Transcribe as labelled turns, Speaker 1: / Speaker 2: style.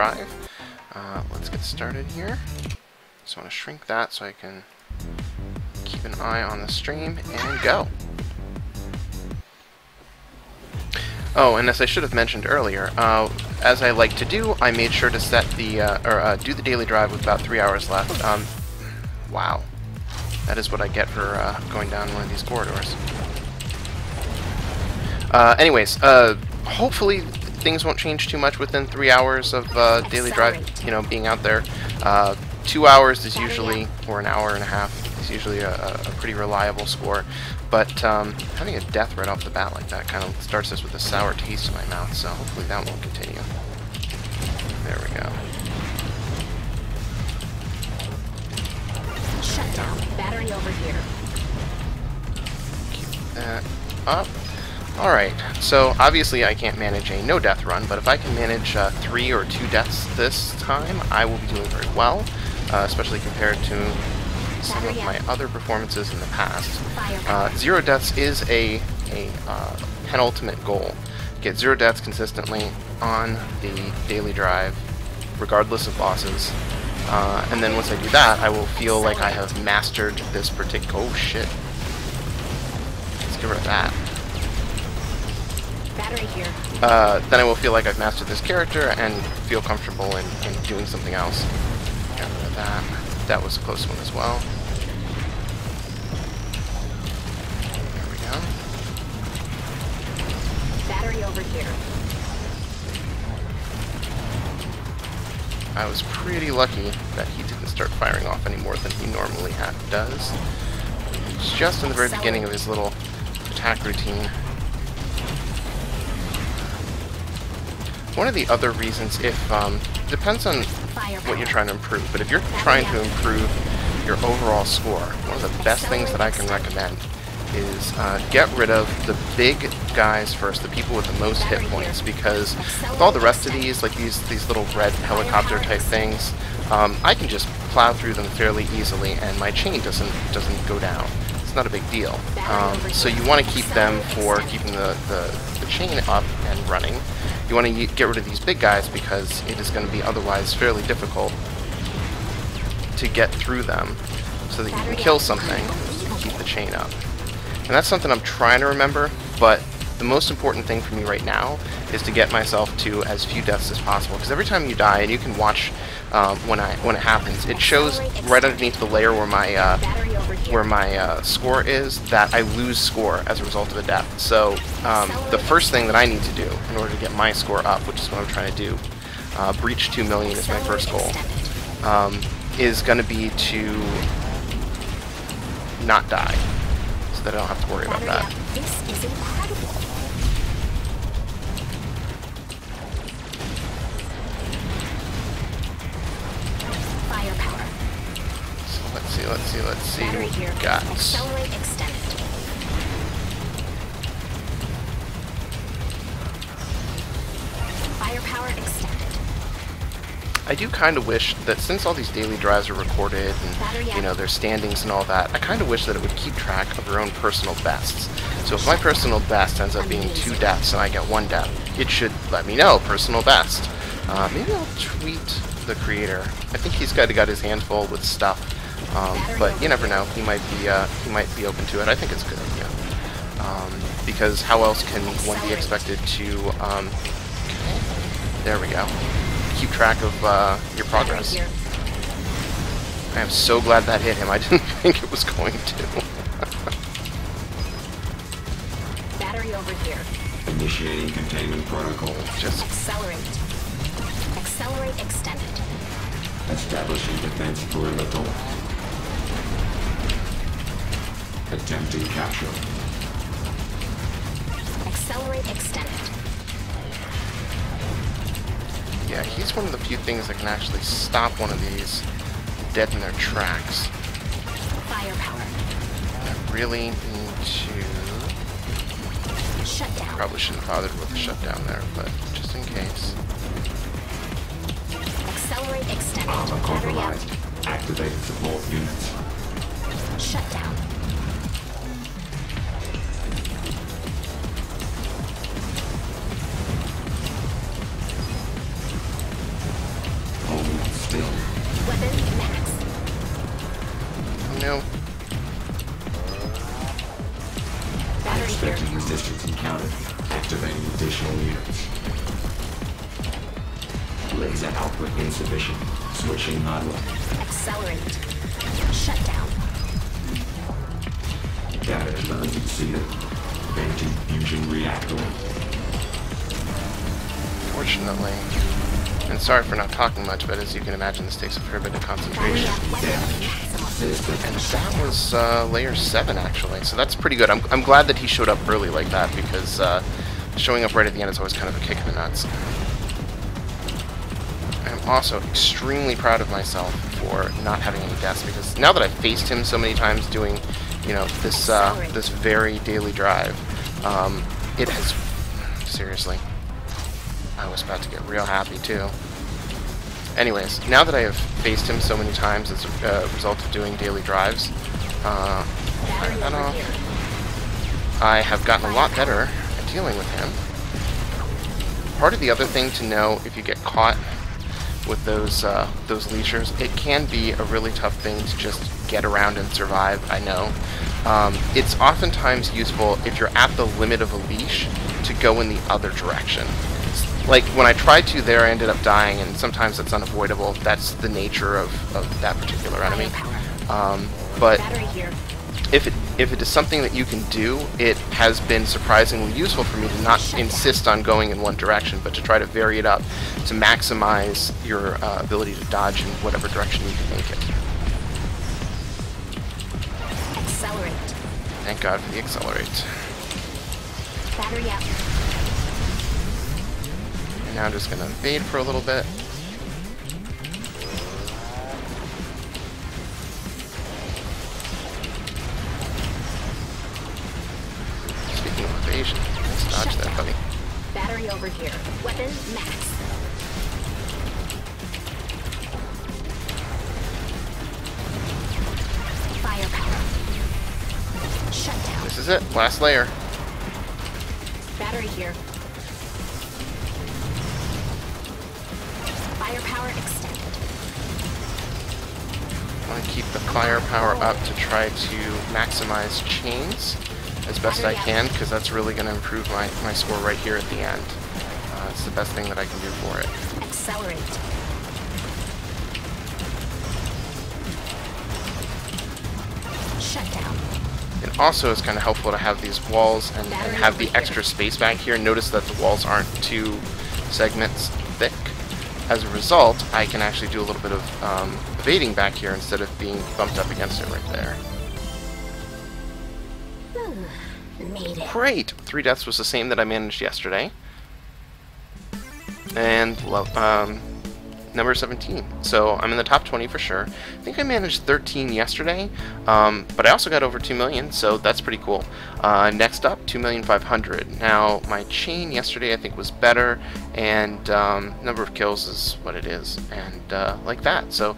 Speaker 1: drive. Let's get started here. Just want to shrink that so I can keep an eye on the stream and go. Oh, and as I should have mentioned earlier, as I like to do, I made sure to set the do the daily drive with about 3 hours left. Wow, that is what I get for going down one of these corridors. Anyways, hopefully things won't change too much within 3 hours of daily drive, you know, being out there. 2 hours is usually, or an hour and a half, is usually a pretty reliable score. But having a death right off the bat like that kind of starts us with a sour taste in my mouth, so hopefully that won't continue. There we go.
Speaker 2: Shut down. Battery over here.
Speaker 1: Keep that up. Alright, so obviously I can't manage a no-death run, but if I can manage 3 or 2 deaths this time, I will be doing very well, especially compared to some of my other performances in the past. 0 deaths is a penultimate goal. Get 0 deaths consistently on the daily drive, regardless of bosses. And then once I do that, I will feel like I have mastered this particular... Oh shit. Let's get rid of that.
Speaker 2: Battery here.
Speaker 1: Then I will feel like I've mastered this character and feel comfortable in doing something else. Get rid of that. That was a close one as well. There we go.
Speaker 2: Battery over here.
Speaker 1: I was pretty lucky that he didn't start firing off any more than he normally does. It's just in the very beginning of his little attack routine. One of the other reasons, if depends on what you're trying to improve, but if you're trying to improve your overall score, one of the best things that I can recommend is get rid of the big guys first, the people with the most hit points, because with all the rest of these, like these little red helicopter type things, I can just plow through them fairly easily, and my chain doesn't go down. It's not a big deal. So you want to keep them for keeping the chain up and running. You want to get rid of these big guys because it is going to be otherwise fairly difficult to get through them, so that you can kill something and keep the chain up. And that's something I'm trying to remember, but the most important thing for me right now is to get myself to as few deaths as possible, because every time you die, and you can watch when it happens, it shows right underneath the layer where my score is that I lose score as a result of a death. So the first thing that I need to do in order to get my score up, which is what I'm trying to do, breach 2 million is my first goal, is going to be to not die, so that I don't have to worry about that.
Speaker 2: This is incredible.
Speaker 1: Firepower. So let's see what we got.
Speaker 2: Accelerate, extend it. Firepower extended.
Speaker 1: I do kind of wish that since all these daily drives are recorded and, you know, their standings and all that, I kind of wish that it would keep track of your own personal bests. So if my personal best ends up being 2 deaths and I get 1 death, it should let me know, personal best. Maybe I'll tweet the creator. I think he's got his hands full with stuff, but you never know. He might be open to it. I think it's a good idea, because how else can one be expected to? There we go. Keep track of your progress. I am so glad that hit him. I didn't think it was going to.
Speaker 2: Battery over here.
Speaker 3: Initiating containment protocol.
Speaker 1: Just
Speaker 2: accelerate. Accelerate, extend it.
Speaker 3: Establishing defense perimeter. Attempting capture.
Speaker 2: Accelerate, extend it.
Speaker 1: yeah, he's one of the few things that can actually stop one of these dead in their tracks.
Speaker 2: Firepower.
Speaker 1: I really need to...
Speaker 2: Shut down.
Speaker 1: Probably shouldn't have bothered with the shutdown there, but just in case.
Speaker 2: Accelerate, extend.
Speaker 3: Armor
Speaker 2: Battery up.
Speaker 3: compromised. Activate support units.
Speaker 2: Shut down.
Speaker 1: know.
Speaker 2: Battery here.
Speaker 3: Unexpected resistance encountered. Activating additional units. Laser output insufficient. Switching hardware.
Speaker 2: Accelerate. Shut down.
Speaker 3: Data demands exceeded. Venting fusion reactor.
Speaker 1: Fortunately. And sorry for not talking much, but as you can imagine, this takes a fair bit of concentration. And that was layer 7, actually. So that's pretty good. I'm glad that he showed up early like that, because showing up right at the end is always kind of a kick in the nuts. I'm also extremely proud of myself for not having any deaths, because now that I've faced him so many times doing, you know, this this very daily drive, it has... Seriously. I was about to get real happy, too. Anyways, now that I have faced him so many times as a result of doing daily drives, I have gotten a lot better at dealing with him. Part of the other thing to know, if you get caught with those leashers, it can be a really tough thing to just get around and survive, I know. It's oftentimes useful, if you're at the limit of a leash, to go in the other direction. Like, when I tried to there, I ended up dying, and sometimes that's unavoidable. That's the nature of that particular enemy. But if it is something that you can do, it has been surprisingly useful for me to not insist on going in one direction, but to try to vary it up to maximize your ability to dodge in whatever direction you can make it.
Speaker 2: Accelerate.
Speaker 1: Thank God for the accelerate.
Speaker 2: Battery up.
Speaker 1: And now I'm just going to evade for a little bit. Speaking of evasion, let's dodge that, buddy.
Speaker 2: Battery over here. Weapon max. Firepower. Shut down.
Speaker 1: This is it. Last layer.
Speaker 2: Battery here. Firepower extended.
Speaker 1: I want to keep the firepower up to try to maximize chains as best I can, because that's really going to improve my score right here at the end. It's the best thing that I can do for it.
Speaker 2: Accelerate. Shut down.
Speaker 1: It also is kind of helpful to have these walls and have the extra space back here. Notice that the walls aren't 2 segments thick. As a result, I can actually do a little bit of evading back here instead of being bumped up against it right there.
Speaker 2: Made it.
Speaker 1: Great! 3 deaths was the same that I managed yesterday. And number 17. So I'm in the top 20 for sure. I think I managed 13 yesterday, but I also got over 2 million, so that's pretty cool. Next up, 2,500,000. Now, my chain yesterday I think was better, and number of kills is what it is, and like that. So